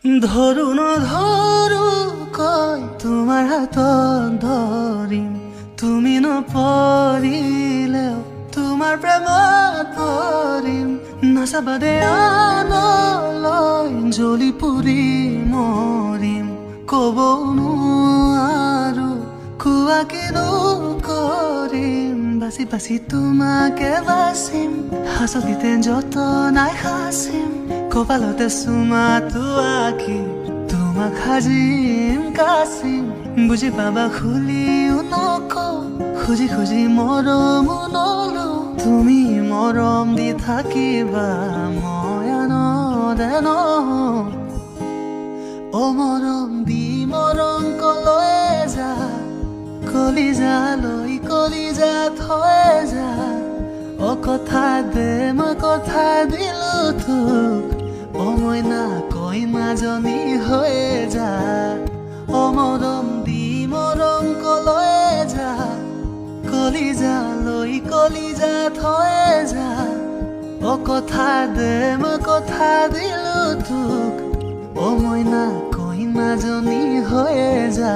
ধৰো নধৰো কৈ তোমাৰ হাতত ধৰিম তুমি নপৰিলেও তোমাৰ প্ৰেমত পৰিম নাচাবাদে আনলৈ জ্বলি পুৰি মৰিম ক'ব নোৱাৰো কোৱা কিনো কৰিম বাচি বাচি তোমাকে বাচিম হাঁচতিতে যতনাই সাচিম কপালতে চুমাটো আঁকি তোমাক সাজিম কাচিম বুজি পাবা খুলিও নকওঁ খুজি খুজি মৰম নলো তুমি মৰম দি থাকিবা মই আনন্দে নহওঁ অ মৰম দি মৰম কলৈ যা কলিজালৈ কলিজা থৈ যা অ কথা দে মই কথা দিলো তোক অ মইনা কৈ মাজনী হৈ যা অ মৰম দি মৰম কলৈ যা কলিজালৈ কলিজা থৈ যা অ কথা দে মই কথা দিলো তোক অ মইনা কৈ মাজনী হৈ যা